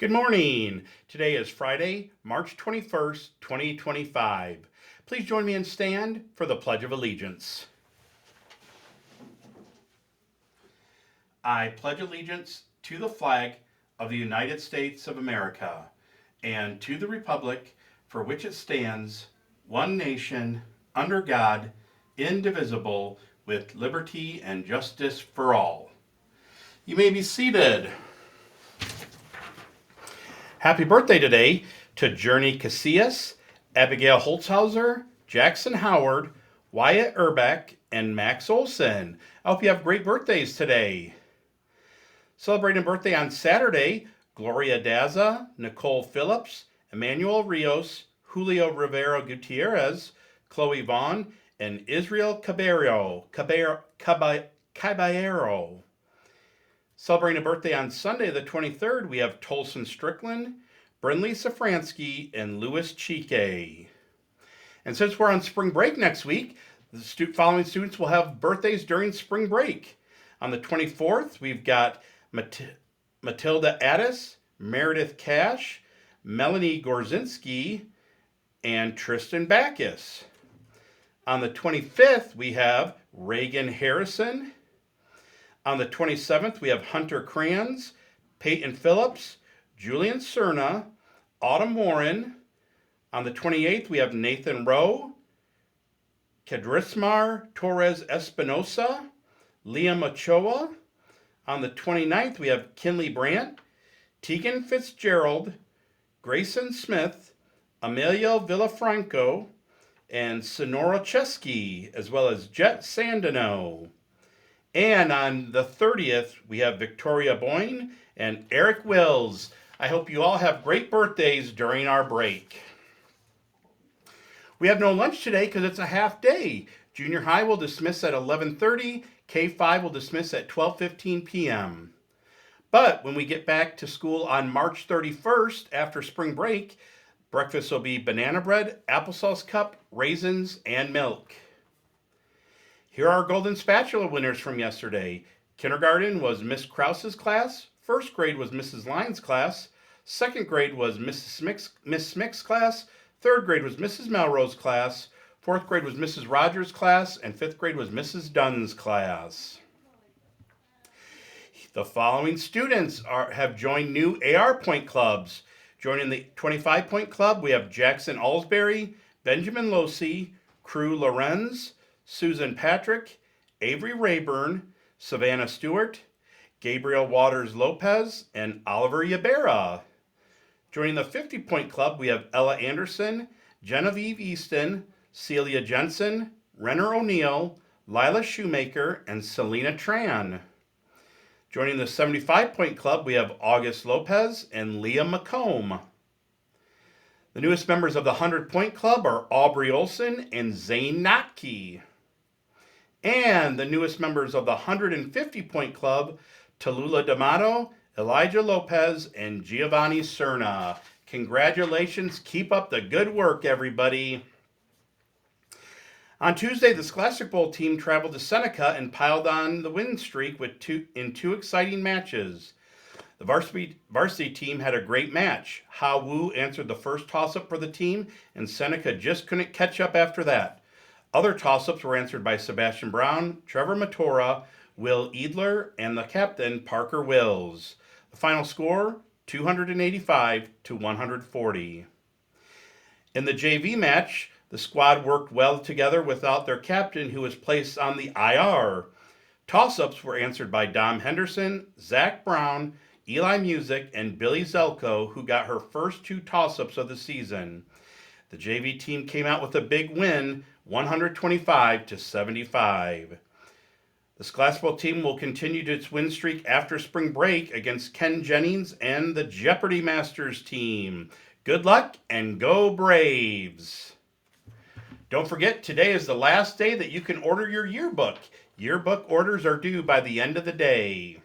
Good morning. Today is Friday, March 21st, 2025. Please join me and stand for the Pledge of Allegiance. I pledge allegiance to the flag of the United States of America and to the republic for which it stands, one nation, under God, indivisible, with liberty and justice for all. You may be seated. Happy birthday today to Journey Casillas, Abigail Holzhauser, Jackson Howard, Wyatt Urbeck, and Max Olson. I hope you have great birthdays today. Celebrating a birthday on Saturday, Gloria Daza, Nicole Phillips, Emmanuel Rios, Julio Rivera Gutierrez, Chloe Vaughn, and Israel Caballero. Celebrating a birthday on Sunday the 23rd, we have Tolson Strickland, Brinley Safransky, and Louis Chique. And since we're on spring break next week, the following students will have birthdays during spring break. On the 24th, we've got Matilda Addis, Meredith Cash, Melanie Gorzinski, and Tristan Backus. On the 25th, we have Reagan Harrison. On the 27th, we have Hunter Kranz, Peyton Phillips, Julian Cerna, Autumn Warren. On the 28th, we have Nathan Rowe, Kedrismar Torres Espinosa, Liam Ochoa. On the 29th, we have Kinley Brandt, Tegan Fitzgerald, Grayson Smith, Amelia Villafranco, and Sonora Chesky, as well as Jet Sandino. And on the 30th, we have Victoria Boyne and Eric Wills. I hope you all have great birthdays during our break. We have no lunch today because it's a half day. Junior high will dismiss at 11:30. K-5 will dismiss at 12:15 p.m. But when we get back to school on March 31st after spring break, breakfast will be banana bread, applesauce cup, raisins, and milk. Here are our Golden Spatula winners from yesterday. Kindergarten was Miss Krause's class. First grade was Mrs. Lyons' class. Second grade was Miss Smick's class. Third grade was Mrs. Melrose' class. Fourth grade was Mrs. Rogers' class. And fifth grade was Mrs. Dunn's class. The following students have joined new AR Point clubs. Joining the 25-point club, we have Jackson Alsbury, Benjamin Losey, Crew Lorenz, Susan Patrick, Avery Rayburn, Savannah Stewart, Gabriel Waters Lopez, and Oliver Yabera. Joining the 50-point club, we have Ella Anderson, Genevieve Easton, Celia Jensen, Renner O'Neill, Lila Shoemaker, and Selena Tran. Joining the 75-point club, we have August Lopez and Leah McComb. The newest members of the 100-point club are Aubrey Olson and Zane Notke. And the newest members of the 150-point club, Tallulah D'Amato, Elijah Lopez, and Giovanni Cerna. Congratulations. Keep up the good work, everybody. On Tuesday, the Scholastic Bowl team traveled to Seneca and piled on the win streak in two exciting matches. The varsity team had a great match. Ha Wu answered the first toss-up for the team, and Seneca just couldn't catch up after that. Other toss-ups were answered by Sebastian Brown, Trevor Matora, Will Edler, and the captain, Parker Wills. The final score, 285 to 140. In the JV match, the squad worked well together without their captain, who was placed on the IR. Toss-ups were answered by Dom Henderson, Zach Brown, Eli Music, and Billy Zelko, who got her first two toss-ups of the season. The JV team came out with a big win, 125 to 75. The Scholastic Bowl team will continue its win streak after spring break against Ken Jennings and the Jeopardy Masters team. Good luck and go Braves! Don't forget, today is the last day that you can order your yearbook. Yearbook orders are due by the end of the day.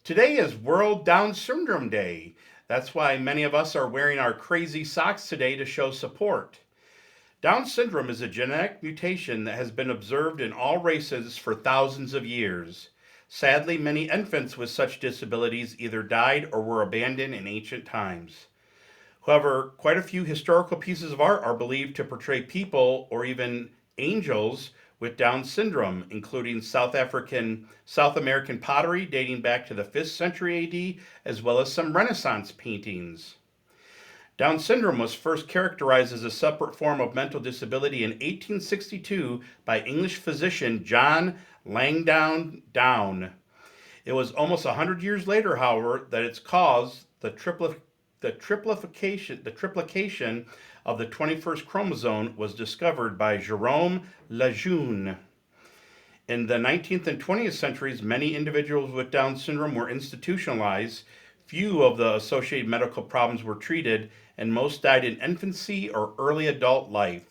Today is World Down Syndrome Day. That's why many of us are wearing our crazy socks today to show support. Down syndrome is a genetic mutation that has been observed in all races for thousands of years. Sadly, many infants with such disabilities either died or were abandoned in ancient times. However, quite a few historical pieces of art are believed to portray people or even angels with Down syndrome, including South American pottery dating back to the 5th century AD, as well as some Renaissance paintings. Down syndrome was first characterized as a separate form of mental disability in 1862 by English physician John Langdon Down. It was almost 100 years later, however, that its cause, the triplication of the 21st chromosome, was discovered by Jerome Lejeune. In the 19th and 20th centuries, many individuals with Down syndrome were institutionalized. Few of the associated medical problems were treated, and most died in infancy or early adult life.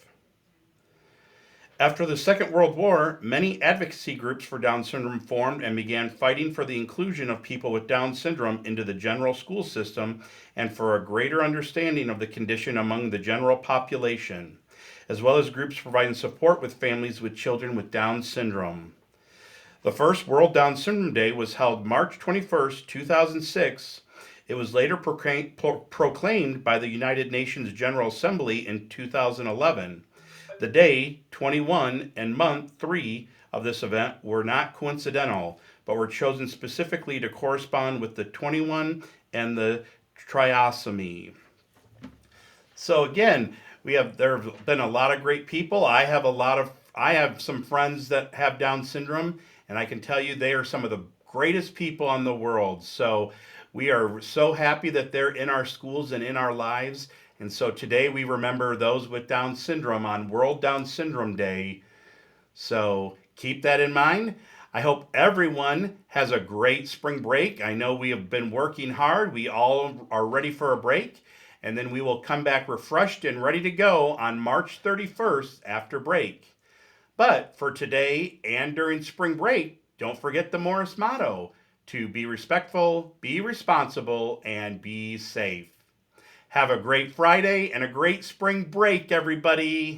After the Second World War, many advocacy groups for Down syndrome formed and began fighting for the inclusion of people with Down syndrome into the general school system and for a greater understanding of the condition among the general population, as well as groups providing support with families with children with Down syndrome. The first World Down Syndrome Day was held March 21st, 2006. It was later proclaimed by the United Nations General Assembly in 2011. The day, 21, and month, 3, of this event were not coincidental, but were chosen specifically to correspond with the 21 and the trisomy. So again, there have been a lot of great people. I have some friends that have Down syndrome, and I can tell you they are some of the greatest people in the world. So we are so happy that they're in our schools and in our lives. And so today we remember those with Down syndrome on World Down Syndrome Day. So keep that in mind. I hope everyone has a great spring break. I know we have been working hard. We all are ready for a break. And then we will come back refreshed and ready to go on March 31st after break. But for today and during spring break, don't forget the Morris motto: to be respectful, be responsible, and be safe. Have a great Friday and a great spring break, everybody.